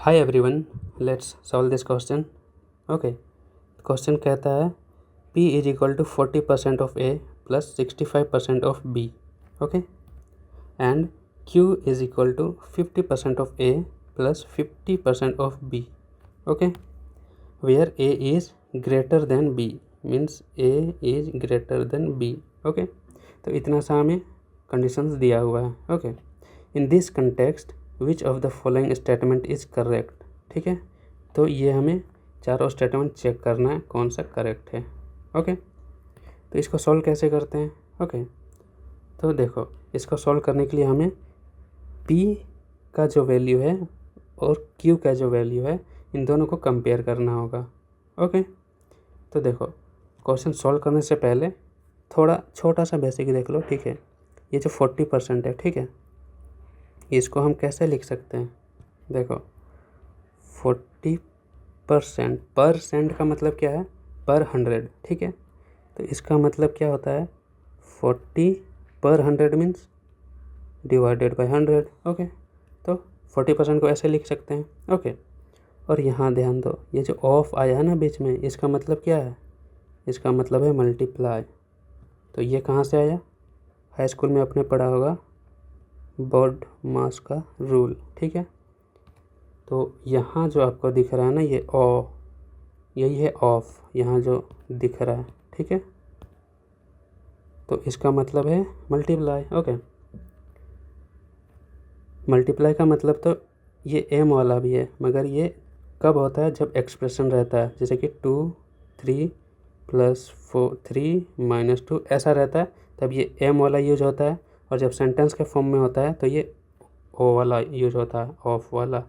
Hi everyone, let's solve this question. Okay, question कहता है P is equal to 40% of A plus 65% of B. Okay, and Q is equal to 50% of A plus 50% of B. Okay, where A is greater than B, means A is greater than B. Okay, तो इतना सा हमें conditions दिया हुआ है. Okay, in this context which of the following statement is correct. ठीक है, तो ये हमें चारों स्टेटमेंट चेक करना है कौन सा करेक्ट है. ओके, तो इसको सॉल्व कैसे करते हैं. ओके, तो देखो, इसको सॉल्व करने के लिए हमें P का जो वैल्यू है और Q का जो वैल्यू है इन दोनों को कंपेयर करना होगा. ओके, तो देखो, क्वेश्चन सॉल्व करने से पहले थोड़ा छोटा सा बेसिक देख लो. ठीक है, ये जो 40% है, ठीक है, इसको हम कैसे लिख सकते हैं. देखो, 40%, परसेंट का मतलब क्या है, पर 100. ठीक है, तो इसका मतलब क्या होता है, 40 पर 100 मीन्स डिवाइडेड बाय 100. ओके, तो 40% को ऐसे लिख सकते हैं. ओके, और यहाँ ध्यान दो, ये जो ऑफ आया है ना बीच में, इसका मतलब क्या है, इसका मतलब है मल्टीप्लाई. तो ये कहाँ से आया, हाई स्कूल में आपने पढ़ा होगा बॉड मास का रूल. ठीक है, तो यहाँ जो आपको दिख रहा है ना, ये यही है ऑफ, यहाँ जो दिख रहा है. ठीक है, तो इसका मतलब है मल्टीप्लाई. ओके, मल्टीप्लाई का मतलब तो ये एम वाला भी है, मगर ये कब होता है, जब एक्सप्रेशन रहता है, जैसे कि 2 3 प्लस 4 3 माइनस 2 ऐसा रहता है, तब ये एम वाला यूज होता है. और जब सेंटेंस के फॉर्म में होता है तो ये ओ वाला यूज होता है, ऑफ वाला.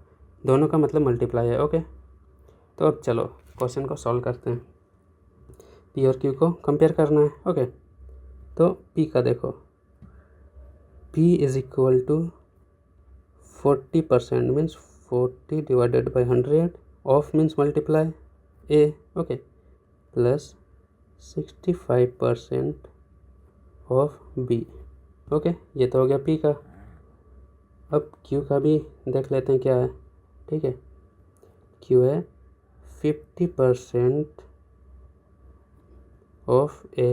दोनों का मतलब मल्टीप्लाई है. ओके, तो अब चलो क्वेश्चन को सॉल्व करते हैं. P और Q को कंपेयर करना है. ओके, तो P का देखो, P is equal to 40% means 40 divided by 100, of means multiply A. Okay, plus 65% of B. Okay, ये तो हो गया P का. अब Q का भी देख लेते हैं क्या है. ठीक है, Q है 50% of A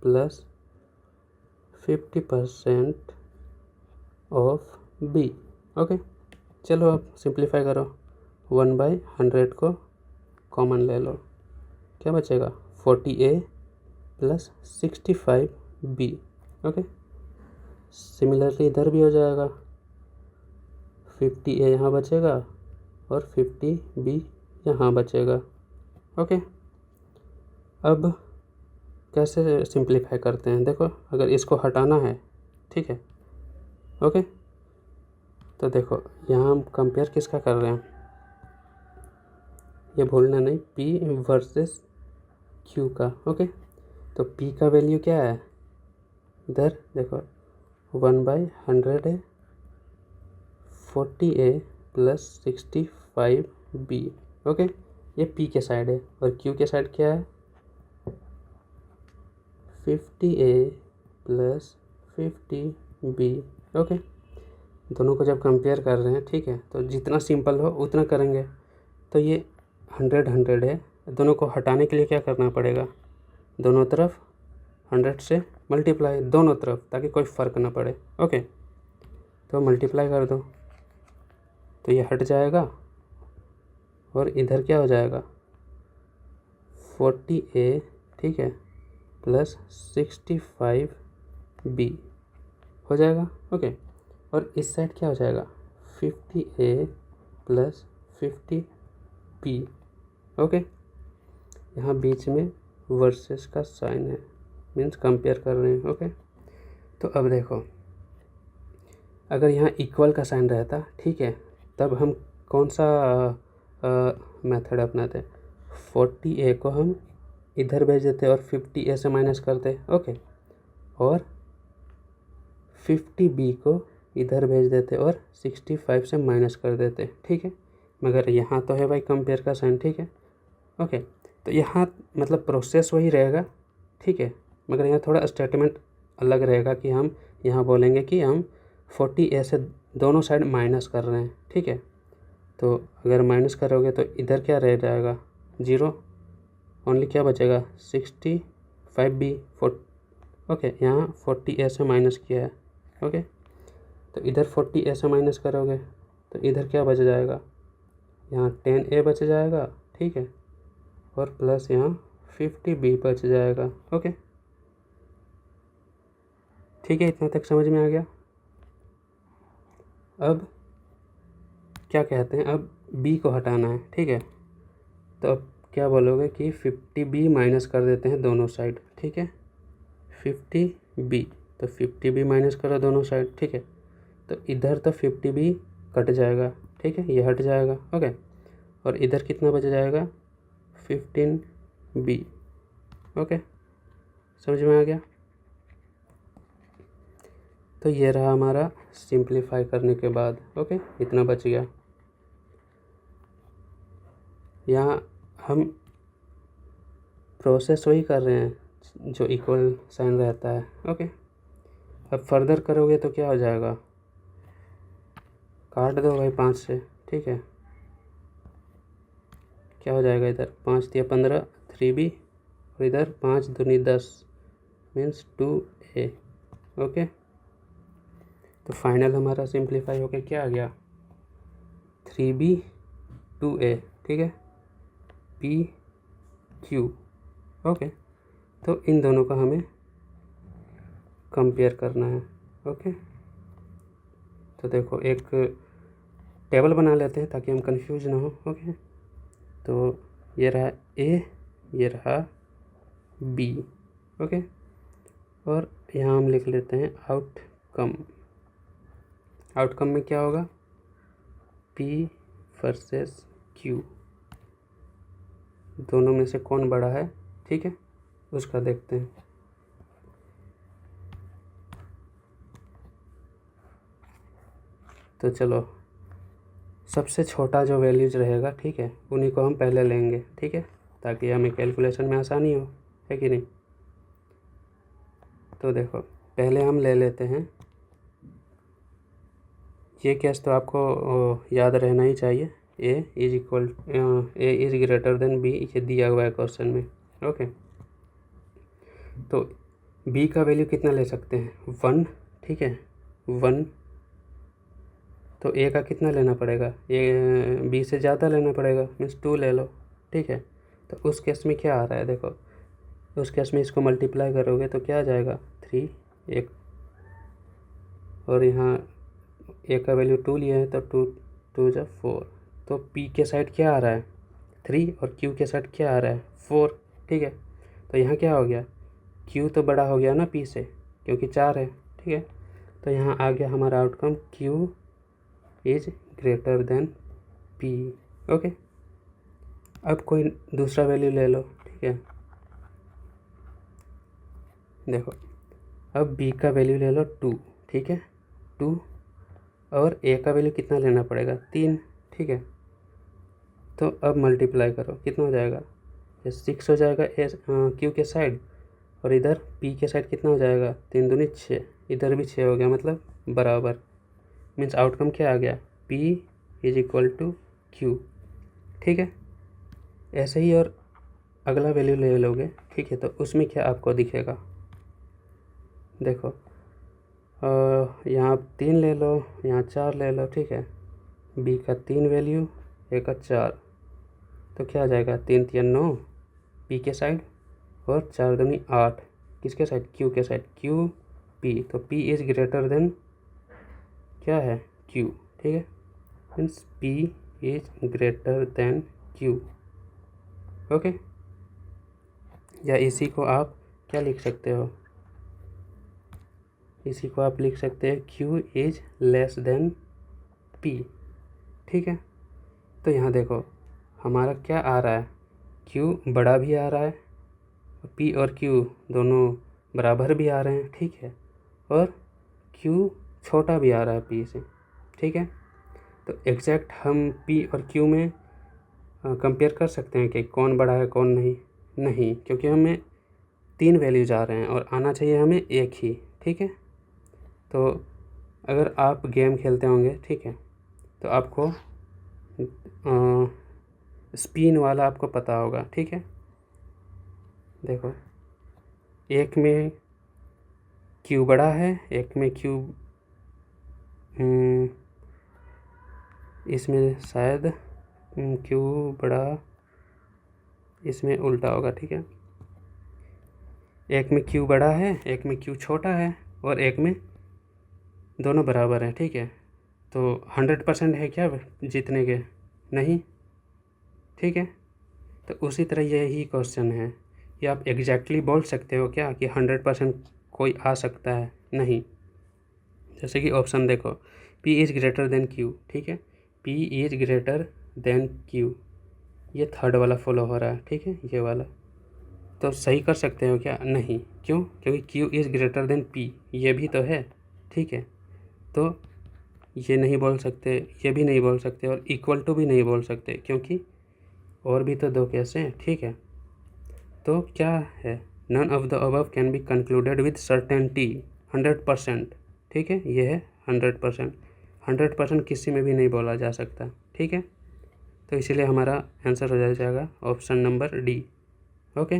plus 50% of B. Okay, चलो अब सिंप्लीफाई करो, 1/100 को कॉमन ले लो, क्या बचेगा, 40A plus 65B. Okay, similarly इधर भी हो जाएगा, 50A यहाँ बचेगा और 50B यहाँ बचेगा. ओके, अब कैसे सिंप्लीफाई करते हैं. देखो, अगर इसको हटाना है, ठीक है, ओके, तो देखो यहाँ हम कंपेयर किसका कर रहे हैं, ये भूलना नहीं, P वर्सेस Q का. ओके, तो P का वैल्यू क्या है, इधर देखो 1/100 है, 40A प्लस 65B. ओके, ये P के साइड है, और Q के साइड क्या है, 50A प्लस 50B. ओके, दोनों को जब कंपेयर कर रहे हैं, ठीक है, तो जितना सिंपल हो उतना करेंगे. तो ये 100 है, दोनों को हटाने के लिए क्या करना पड़ेगा, दोनों तरफ 100 से मल्टीप्लाई, दोनों तरफ, ताकि कोई फ़र्क ना पड़े. ओके, तो मल्टीप्लाई कर दो, तो ये हट जाएगा, और इधर क्या हो जाएगा, 40A, ठीक है, प्लस 65B हो जाएगा. ओके, और इस साइड क्या हो जाएगा, 50A प्लस 50B. ओके, यहाँ बीच में वर्सेस का साइन है, मीन्स कंपेयर कर रहे हैं. ओके, तो अब देखो, अगर यहाँ इक्वल का साइन रहता, ठीक है, तब हम कौन सा मेथड अपनाते, 40A को हम इधर भेज देते और 50A से माइनस करते. ओके, और 50B को इधर भेज देते और 65 से माइनस कर देते. ठीक है, मगर यहाँ तो है भाई कंपेयर का साइन. ठीक है, ओके, तो यहाँ मतलब प्रोसेस वही रहेगा. ठीक है, मगर यहाँ थोड़ा स्टेटमेंट अलग रहेगा, कि हम यहाँ बोलेंगे कि हम 40A से दोनों साइड माइनस कर रहे हैं. ठीक है, तो अगर माइनस करोगे तो इधर क्या रह जाएगा, 0, ओनली क्या बचेगा 65B 4। ओके, यहाँ 40A से माइनस किया है। ओके, तो इधर 40A से माइनस करोगे तो इधर क्या बच जाएगा, यहाँ 10A बच जाएगा, ठीक है, और प्लस यहाँ 50B बच जाएगा। ओके, ठीक है, इतना तक समझ में आ गया। अब क्या कहते हैं, अब B को हटाना है, ठीक है, तो अब क्या बोलोगे कि 50B माइनस कर देते हैं दोनों साइड, ठीक है, 50B, तो 50B माइनस करो दोनों साइड, ठीक है, तो इधर तो 50B कट जाएगा, ठीक है, ये हट जाएगा। ओके, और इधर कितना बच जाएगा 15B। ओके, समझ में आ गया। तो ये रहा हमारा सिंप्लीफाई करने के बाद। ओके, इतना बच गया। यहाँ हम प्रोसेस वही कर रहे हैं जो इक्वल साइन रहता है। ओके, अब फर्दर करोगे तो क्या हो जाएगा, काट दो भाई 5 से, ठीक है, क्या हो जाएगा, इधर 5 दिया 15, 3B, और इधर 5 दूनी 10 मीन्स 2A। ओके, तो फाइनल हमारा सिंप्लीफाई होके क्या आ गया, 3B 2A, ठीक है, PQ। ओके, तो इन दोनों का हमें कंपेयर करना है। ओके, तो देखो एक टेबल बना लेते हैं ताकि हम कंफ्यूज ना हो। ओके, तो ये रहा A, ये रहा B। ओके, और यहाँ हम लिख लेते हैं आउटकम। आउटकम में क्या होगा, P वर्सेस Q, दोनों में से कौन बड़ा है, ठीक है, उसका देखते हैं। तो चलो सबसे छोटा जो वैल्यूज रहेगा, ठीक है, उन्हीं को हम पहले लेंगे, ठीक है, ताकि हमें कैलकुलेशन में आसानी हो, है कि नहीं। तो देखो पहले हम ले लेते हैं, ये केस तो आपको याद रहना ही चाहिए, A is greater than B, ये दिया हुआ है क्वेश्चन में। ओके, तो B का वैल्यू कितना ले सकते हैं, 1, ठीक है, 1, तो A का कितना लेना पड़ेगा, ये B से ज़्यादा लेना पड़ेगा, मीन्स 2 ले लो, ठीक है। तो उस केस में क्या आ रहा है, देखो उस केस में इसको मल्टीप्लाई करोगे तो क्या आ जाएगा, 3, 1, और यहाँ A का वैल्यू 2 लिया है तो 2 2 जा 4, तो P के साइड क्या आ रहा है 3 और Q के साइड क्या आ रहा है 4, ठीक है। तो यहाँ क्या हो गया, Q तो बड़ा हो गया ना P से, क्योंकि 4 है, ठीक है। तो यहाँ आ गया हमारा outcome Q is greater then P। Okay, अब कोई दूसरा वैल्यू ले लो, ठीक है, देखो अब B का वैल्यू ले लो 2, ठीक है, 2, और A का वैल्यू कितना लेना पड़ेगा 3, ठीक है। तो अब मल्टीप्लाई करो, कितना हो जाएगा, ये 6 हो जाएगा Q के साइड, और इधर P के साइड कितना हो जाएगा, 3 दूनी 6, इधर भी 6 हो गया, मतलब बराबर, मीन्स आउटकम क्या आ गया, P is equal to Q, ठीक है। ऐसे ही और अगला वैल्यू ले लोगे, ठीक है, तो उसमें क्या आपको दिखेगा, देखो यहाँ 3 ले लो, यहाँ 4 ले लो, ठीक है, B का 3 वैल्यू, A का 4, तो क्या आ जाएगा, 3 3 9 P के साइड, और 4 दूनी 8 किसके साइड, Q के साइड, Q P, तो P इज़ ग्रेटर देन क्या है Q, ठीक है, means P is greater then Q। Okay, या इसी को आप क्या लिख सकते हो, इसी को आप लिख सकते हैं Q is less than P, ठीक है। तो यहाँ देखो हमारा क्या आ रहा है, Q बड़ा भी आ रहा है, P और Q दोनों बराबर भी आ रहे हैं, ठीक है, और Q छोटा भी आ रहा है P से, ठीक है। तो एग्जैक्ट हम P और Q में कंपेयर कर सकते हैं कि कौन बड़ा है कौन नहीं, क्योंकि हमें 3 वैल्यूज आ रहे हैं और आना चाहिए हमें एक ही, ठीक है। तो अगर आप गेम खेलते होंगे, ठीक है, तो आपको स्पिन वाला आपको पता होगा, ठीक है। देखो, एक में क्यू बड़ा है, एक में क्यू इसमें शायद क्यू बड़ा, इसमें उल्टा होगा, ठीक है। एक में क्यू बड़ा है, एक में क्यू छोटा है, और एक में दोनों बराबर हैं, ठीक है। तो 100% है क्या जीतने के? नहीं, ठीक है। तो उसी तरह यही क्वेश्चन है, ये आप एग्जैक्टली बोल सकते हो क्या कि 100% कोई आ सकता है? नहीं। जैसे कि ऑप्शन देखो, P is greater than Q, ठीक है। P is greater than Q, ये थर्ड वाला फॉलो हो रहा है, ठीक है, ये वाला। तो सही कर सकते हो क्या? नहीं। क्यों? क्योंकि Q is greater than P, ये भी तो है, ठीक है। तो ये नहीं बोल सकते, ये भी नहीं बोल सकते, और इक्वल टू भी नहीं बोल सकते, क्योंकि और भी तो दो केस हैं, ठीक है। तो क्या है? None of the above can be concluded with certainty, 100%, ठीक है, ये है 100%। 100% किसी में भी नहीं बोला जा सकता, ठीक है। तो इसीलिए हमारा आंसर हो जाएगा ऑप्शन नंबर डी। ओके।